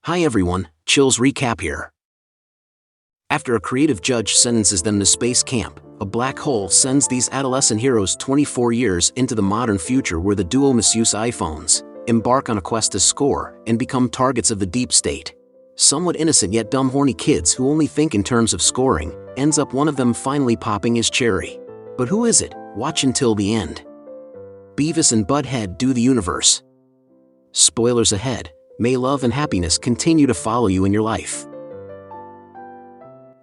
Hi everyone, Chill's recap here. After a creative judge sentences them to space camp, a black hole sends these adolescent heroes 24 years into the modern future where the duo misuse iPhones, embark on a quest to score, and become targets of the deep state. Somewhat innocent yet dumb horny kids who only think in terms of scoring, ends up one of them finally popping his cherry. But who is it? Watch until the end. Beavis and Butthead do the universe. Spoilers ahead. May love and happiness continue to follow you in your life.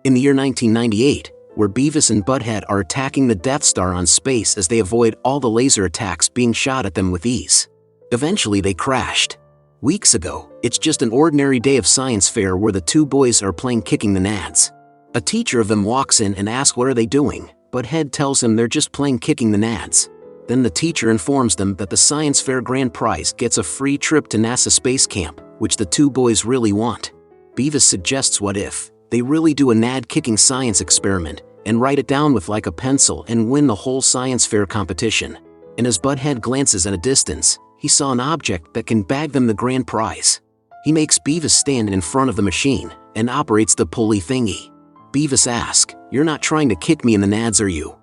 In the year 1998, where Beavis and Butthead are attacking the Death Star on space as they avoid all the laser attacks being shot at them with ease. Eventually they crashed. Weeks ago, it's just an ordinary day of science fair where the two boys are playing kicking the nads. A teacher of them walks in and asks what are they doing, Butthead tells him they're just playing kicking the nads. Then the teacher informs them that the science fair grand prize gets a free trip to NASA space camp, which the two boys really want. Beavis suggests what if they really do a nad-kicking science experiment and write it down with like a pencil and win the whole science fair competition. And as Butthead glances at a distance, he saw an object that can bag them the grand prize. He makes Beavis stand in front of the machine and operates the pulley thingy. Beavis asks, "You're not trying to kick me in the nads, are you?"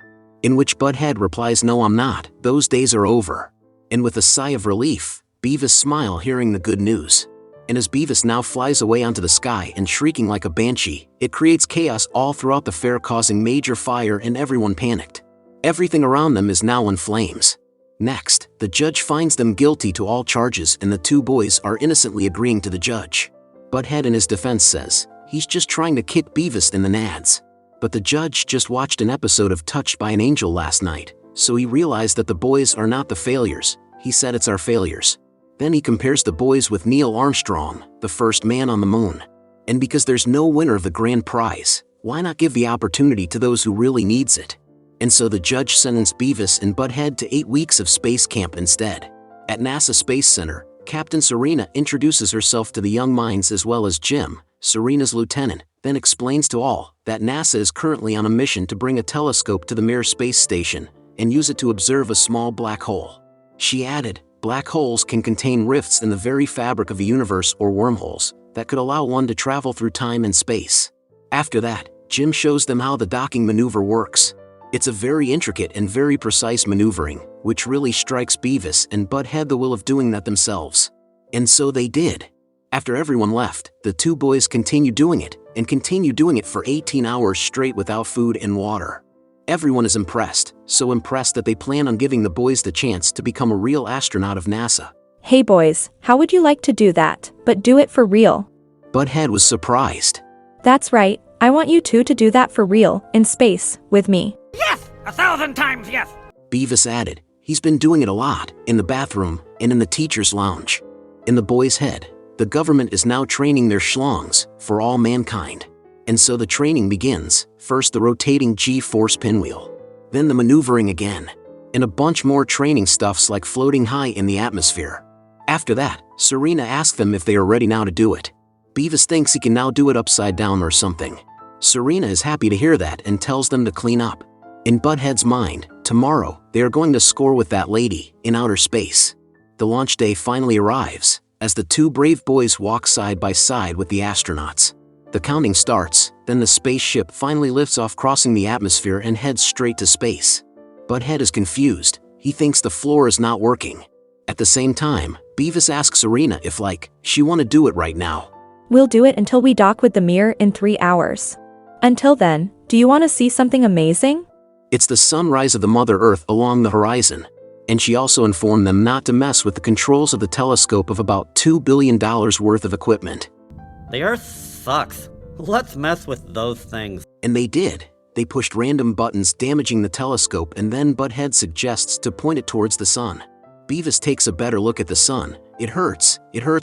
In which Butthead replies, "No, I'm not, those days are over." And with a sigh of relief, Beavis smiles hearing the good news. And as Beavis now flies away onto the sky and shrieking like a banshee, it creates chaos all throughout the fair, causing major fire and everyone panicked. Everything around them is now in flames. Next, the judge finds them guilty to all charges and the two boys are innocently agreeing to the judge. Butthead in his defense says, he's just trying to kick Beavis in the nads. But the judge just watched an episode of Touched by an Angel last night, so he realized that the boys are not the failures. He said it's our failures. Then he compares the boys with Neil Armstrong, the first man on the moon. And because there's no winner of the grand prize, why not give the opportunity to those who really needs it? And so the judge sentenced Beavis and Butthead to 8 weeks of space camp instead. At NASA Space Center, Captain Serena introduces herself to the young minds as well as Jim, Serena's lieutenant, then explains to all that NASA is currently on a mission to bring a telescope to the Mir space station and use it to observe a small black hole. She added, black holes can contain rifts in the very fabric of the universe or wormholes that could allow one to travel through time and space. After that, Jim shows them how the docking maneuver works. It's a very intricate and very precise maneuvering, which really strikes Beavis and Butthead the will of doing that themselves. And so they did. After everyone left, the two boys continued doing it, and continued doing it for 18 hours straight without food and water. Everyone is impressed, so impressed that they plan on giving the boys the chance to become a real astronaut of NASA. Hey boys, how would you like to do that, but do it for real? Butthead was surprised. That's right, I want you two to do that for real, in space, with me. Yes! 1,000 times yes! Beavis added, he's been doing it a lot, in the bathroom, and in the teacher's lounge. In the boy's head, the government is now training their schlongs for all mankind. And so the training begins, first the rotating G-force pinwheel. Then the maneuvering again. And a bunch more training stuffs like floating high in the atmosphere. After that, Serena asked them if they are ready now to do it. Beavis thinks he can now do it upside down or something. Serena is happy to hear that and tells them to clean up. In Butthead's mind, tomorrow, they are going to score with that lady, in outer space. The launch day finally arrives, as the two brave boys walk side by side with the astronauts. The counting starts, then the spaceship finally lifts off, crossing the atmosphere and heads straight to space. Butthead is confused, he thinks the floor is not working. At the same time, Beavis asks Serena if she wanna do it right now. We'll do it until we dock with the Mir in 3 hours. Until then, do you want to see something amazing? It's the sunrise of the Mother Earth along the horizon. And she also informed them not to mess with the controls of the telescope of about $2 billion worth of equipment. The Earth sucks. Let's mess with those things. And they did. They pushed random buttons damaging the telescope, and then Butthead suggests to point it towards the sun. Beavis takes a better look at the sun. It hurts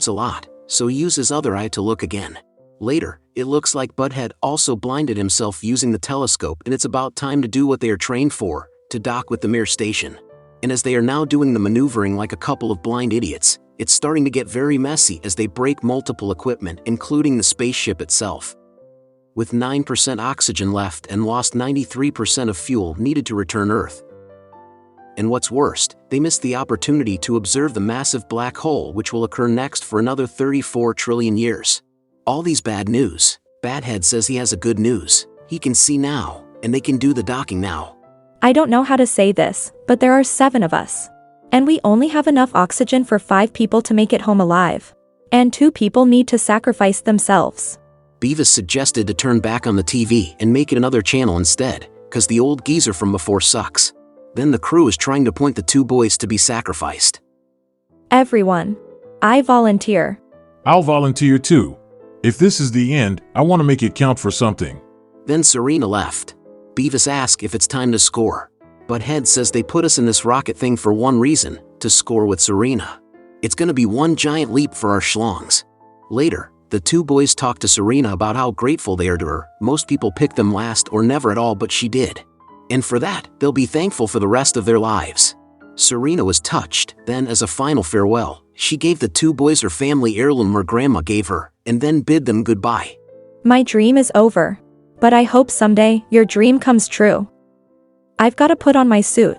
a lot, so he uses his other eye to look again. Later, it looks like Butthead also blinded himself using the telescope, and it's about time to do what they are trained for, to dock with the Mir station. And as they are now doing the maneuvering like a couple of blind idiots, it's starting to get very messy as they break multiple equipment, including the spaceship itself. With 9% oxygen left and lost 93% of fuel needed to return Earth. And what's worst, they missed the opportunity to observe the massive black hole which will occur next for another 34 trillion years. All these bad news. Badhead says he has a good news. He can see now, and they can do the docking now. I don't know how to say this, but there are 7 of us. And we only have enough oxygen for 5 people to make it home alive. And 2 people need to sacrifice themselves. Beavis suggested to turn back on the TV and make it another channel instead, cause the old geezer from before sucks. Then the crew is trying to point the 2 boys to be sacrificed. Everyone. I volunteer. I'll volunteer too. If this is the end, I want to make it count for something. Then Serena left. Beavis asks if it's time to score. Butthead says they put us in this rocket thing for one reason, to score with Serena. It's gonna be one giant leap for our schlongs. Later, the 2 boys talk to Serena about how grateful they are to her. Most people pick them last or never at all, but she did. And for that, they'll be thankful for the rest of their lives. Serena was touched. Then, as a final farewell, she gave the 2 boys her family heirloom her grandma gave her, and then bid them goodbye. My dream is over. But I hope someday your dream comes true. I've got to put on my suit.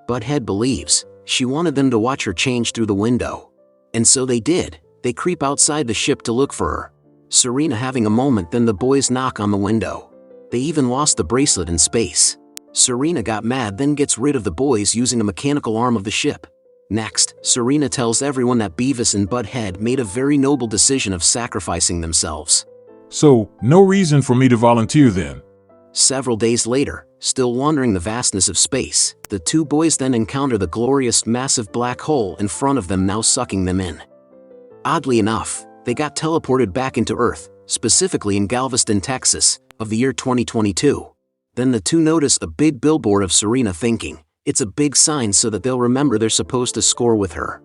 Butthead believes she wanted them to watch her change through the window. And so they did. They creep outside the ship to look for her. Serena having a moment, then the boys knock on the window. They even lost the bracelet in space. Serena got mad, then gets rid of the boys using a mechanical arm of the ship. Next, Serena tells everyone that Beavis and Butthead made a very noble decision of sacrificing themselves. So, no reason for me to volunteer then. Several days later, still wandering the vastness of space, the 2 boys then encounter the glorious massive black hole in front of them, now sucking them in. Oddly enough, they got teleported back into Earth, specifically in Galveston, Texas, of the year 2022. Then the 2 notice a big billboard of Serena, thinking it's a big sign so that they'll remember they're supposed to score with her.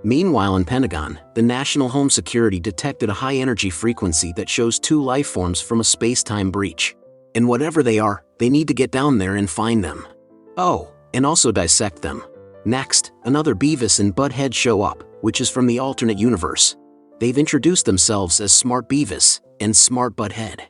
Meanwhile in Pentagon, the National Home Security detected a high-energy frequency that shows 2 life forms from a space-time breach. And whatever they are, they need to get down there and find them. Oh, and also dissect them. Next, another Beavis and Butthead show up, which is from the alternate universe. They've introduced themselves as Smart Beavis and Smart Butthead.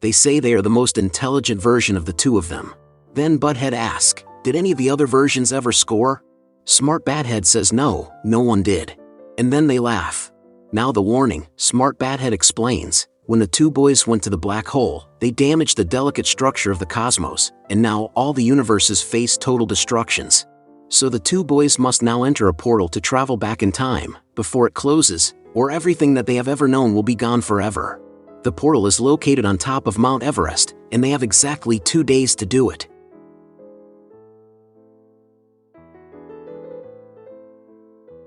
They say they are the most intelligent version of the 2 of them. Then Butthead asks, did any of the other versions ever score? Smart Badhead says no one did. And then they laugh. Now the warning, Smart Badhead explains, when the 2 boys went to the black hole, they damaged the delicate structure of the cosmos, and now all the universes face total destructions. So the 2 boys must now enter a portal to travel back in time, before it closes, or everything that they have ever known will be gone forever. The portal is located on top of Mount Everest, and they have exactly 2 days to do it.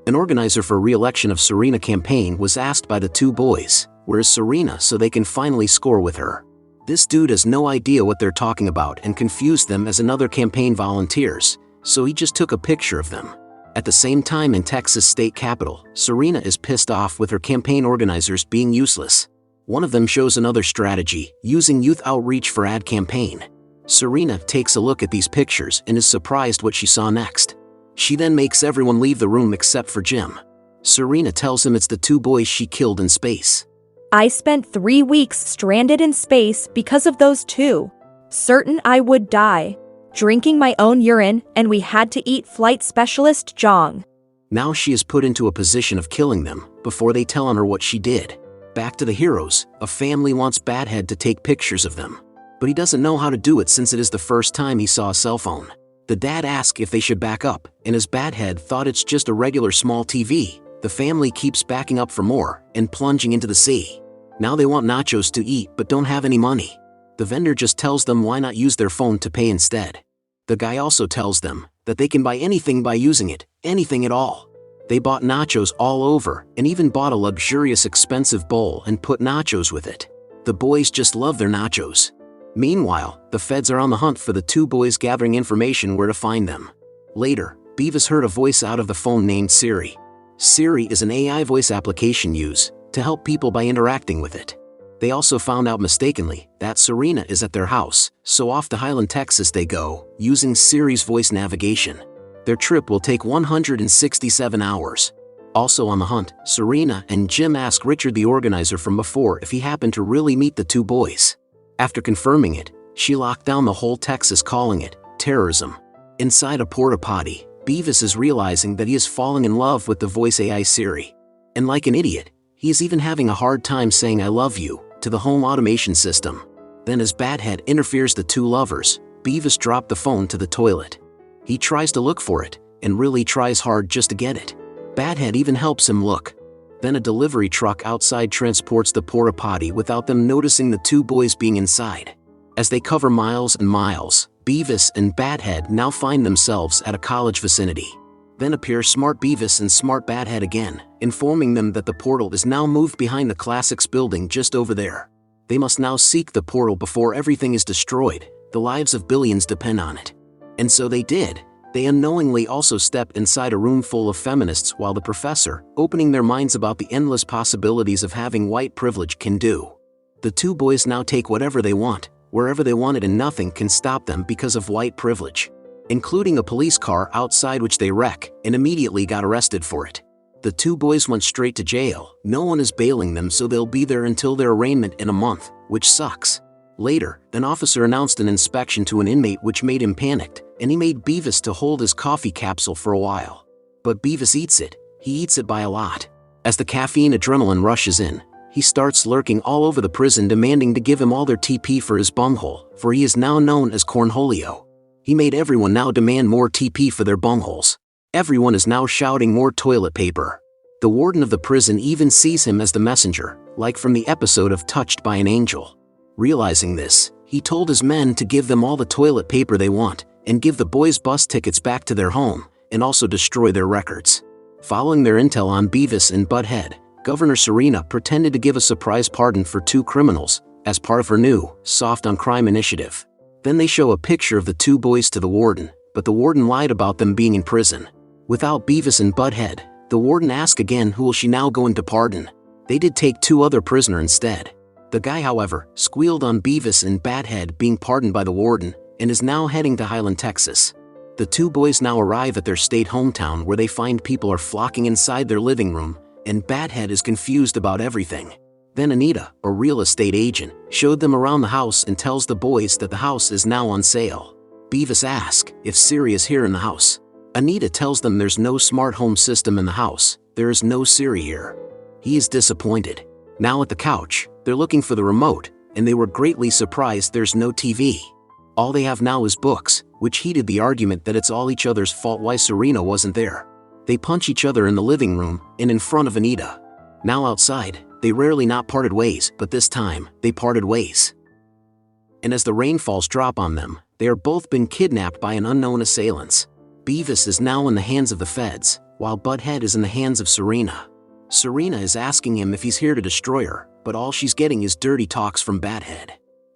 An organizer for re-election of Serena campaign was asked by the 2 boys, where is Serena, so they can finally score with her. This dude has no idea what they're talking about and confused them as another campaign volunteers, so he just took a picture of them. At the same time in Texas state capitol, Serena is pissed off with her campaign organizers being useless. One of them shows another strategy, using youth outreach for ad campaign. Serena takes a look at these pictures and is surprised what she saw next. She then makes everyone leave the room except for Jim. Serena tells him it's the 2 boys she killed in space. I spent 3 weeks stranded in space because of those 2. Certain I would die. Drinking my own urine, and we had to eat flight specialist Jong. Now she is put into a position of killing them, before they tell on her what she did. Back to the heroes, a family wants Badhead to take pictures of them. But he doesn't know how to do it since it is the first time he saw a cell phone. The dad asks if they should back up, and as Badhead thought it's just a regular small TV, the family keeps backing up for more, and plunging into the sea. Now they want nachos to eat but don't have any money. The vendor just tells them why not use their phone to pay instead. The guy also tells them that they can buy anything by using it, anything at all. They bought nachos all over, and even bought a luxurious expensive bowl and put nachos with it. The boys just love their nachos. Meanwhile, the feds are on the hunt for the 2 boys, gathering information where to find them. Later, Beavis heard a voice out of the phone named Siri. Siri is an AI voice application used to help people by interacting with it. They also found out mistakenly that Serena is at their house, so off to Highland, Texas they go, using Siri's voice navigation. Their trip will take 167 hours. Also on the hunt, Serena and Jim ask Richard, the organizer from before, if he happened to really meet the 2 boys. After confirming it, she locked down the whole Texas, calling it terrorism. Inside a porta potty, Beavis is realizing that he is falling in love with the voice AI Siri. And like an idiot, he He is even having a hard time saying I love you to the home automation system. Then as Badhead interferes the two lovers, Beavis dropped the phone to the toilet. He tries to look for it, and really tries hard just to get it. Badhead even helps him look. Then a delivery truck outside transports the porta potty without them noticing the two boys being inside. As they cover miles and miles, Beavis and Badhead now find themselves at a college vicinity. Then appear Smart Beavis and Smart Badhead again, informing them that the portal is now moved behind the Classics building just over there. They must now seek the portal before everything is destroyed. The lives of billions depend on it. And so they did. They unknowingly also stepped inside a room full of feminists while the professor, opening their minds about the endless possibilities of having white privilege, can do. The two boys now take whatever they want, wherever they want it, and nothing can stop them because of white privilege, including a police car outside which they wreck and immediately got arrested for it. The two boys went straight to jail. No one is bailing them, so they'll be there until their arraignment in a month, which sucks. Later, an officer announced an inspection to an inmate which made him panicked, and he made Beavis to hold his coffee capsule for a while. But Beavis eats it. He eats it by a lot. As the caffeine adrenaline rushes in, he starts lurking all over the prison, demanding to give him all their TP for his bunghole, for he is now known as Cornholio. He made everyone now demand more TP for their bungholes. Everyone is now shouting more toilet paper. The warden of the prison even sees him as the messenger, like from the episode of Touched by an Angel. Realizing this, he told his men to give them all the toilet paper they want, and give the boys bus tickets back to their home, and also destroy their records. Following their intel on Beavis and Butthead, Governor Serena pretended to give a surprise pardon for two criminals, as part of her new, soft on crime initiative. Then they show a picture of the two boys to the warden, but the warden lied about them being in prison. Without Beavis and Butthead, the warden asked again who will she now go into pardon. They did take two other prisoners instead. The guy, however, squealed on Beavis and Badhead being pardoned by the warden, and is now heading to Highland, Texas. The two boys now arrive at their state hometown, where they find people are flocking inside their living room, and Badhead is confused about everything. Then Anita, a real estate agent, showed them around the house and tells the boys that the house is now on sale. Beavis asks if Siri is here in the house. Anita tells them there's no smart home system in the house, there is no Siri here. He is disappointed. Now at the couch, they're looking for the remote, and they were greatly surprised there's no TV. All they have now is books, which heated the argument that it's all each other's fault why Serena wasn't there. They punch each other in the living room and in front of Anita. Now outside, they rarely not parted ways, but this time, they parted ways. And as the rainfalls drop on them, they are both been kidnapped by an unknown assailants. Beavis is now in the hands of the feds, while Butthead is in the hands of Serena. Serena is asking him if he's here to destroy her, but all she's getting is dirty talks from Badhead.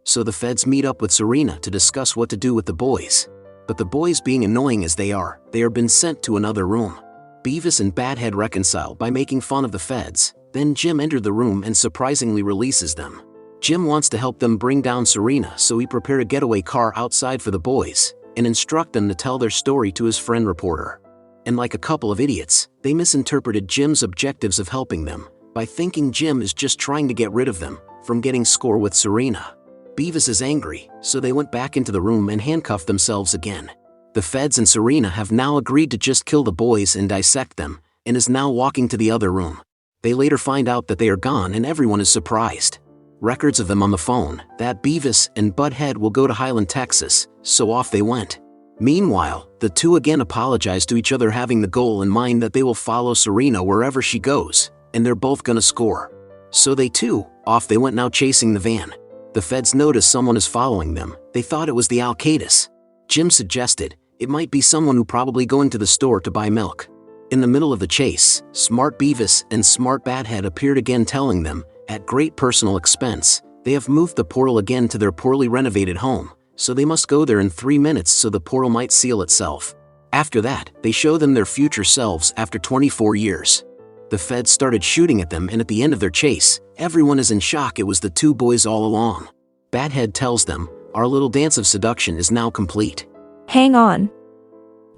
So the feds meet up with Serena to discuss what to do with the boys. But the boys, being annoying as they are been sent to another room. Beavis and Badhead reconcile by making fun of the feds. Then Jim entered the room and surprisingly releases them. Jim wants to help them bring down Serena, so he prepared a getaway car outside for the boys, and instruct them to tell their story to his friend reporter. And like a couple of idiots, they misinterpreted Jim's objectives of helping them, by thinking Jim is just trying to get rid of them from getting score with Serena. Beavis is angry, so they went back into the room and handcuffed themselves again. The feds and Serena have now agreed to just kill the boys and dissect them, and is now walking to the other room. They later find out that they are gone and everyone is surprised. Records of them on the phone, that Beavis and Butthead will go to Highland, Texas, so off they went. Meanwhile, the two again apologize to each other, having the goal in mind that they will follow Serena wherever she goes, and they're both gonna score. So they too, off they went, now chasing the van. The feds notice someone is following them. They thought it was the Al-Qaedas. Jim suggested it might be someone who probably go into the store to buy milk. In the middle of the chase, Smart Beavis and Smart Badhead appeared again, telling them, at great personal expense, they have moved the portal again to their poorly renovated home, so they must go there in 3 minutes so the portal might seal itself. After that, they show them their future selves after 24 years. The feds started shooting at them, and at the end of their chase, everyone is in shock. It was the two boys all along. Badhead tells them, our little dance of seduction is now complete. Hang on.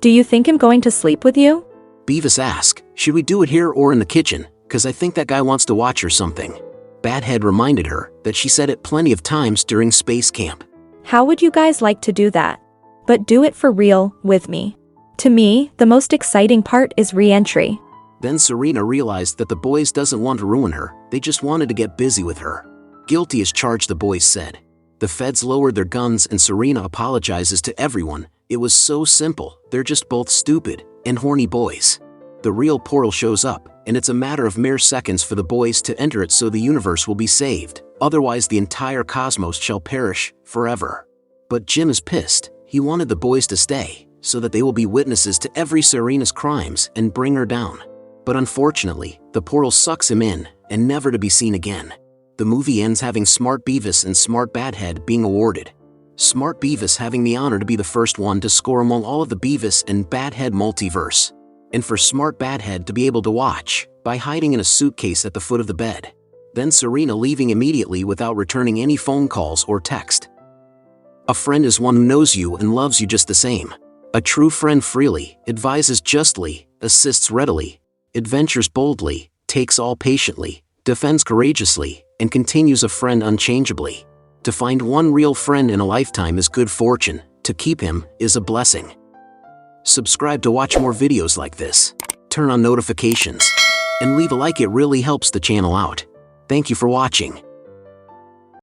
Do you think I'm going to sleep with you? Beavis asks, should we do it here or in the kitchen, 'cause I think that guy wants to watch or something. Badhead reminded her that she said it plenty of times during space camp. How would you guys like to do that? But do it for real, with me. To me, the most exciting part is re-entry. Then Serena realized that the boys doesn't want to ruin her, they just wanted to get busy with her. Guilty as charged, the boys said. The feds lowered their guns and Serena apologizes to everyone. It was so simple, they're just both stupid and horny boys. The real portal shows up, and it's a matter of mere seconds for the boys to enter it so the universe will be saved, otherwise the entire cosmos shall perish forever. But Jim is pissed. He wanted the boys to stay, so that they will be witnesses to every Serena's crimes and bring her down. But unfortunately, the portal sucks him in, and never to be seen again. The movie ends having Smart Beavis and Smart Badhead being awarded. Smart Beavis having the honor to be the first one to score among all of the Beavis and Badhead multiverse. And for Smart Badhead to be able to watch, by hiding in a suitcase at the foot of the bed. Then Serena leaving immediately without returning any phone calls or text. A friend is one who knows you and loves you just the same. A true friend freely, advises justly, assists readily, adventures boldly, takes all patiently, defends courageously, and continues a friend unchangeably. To find one real friend in a lifetime is good fortune, to keep him is a blessing. Subscribe to watch more videos like this, turn on notifications, and leave a like, it really helps the channel out. Thank you for watching.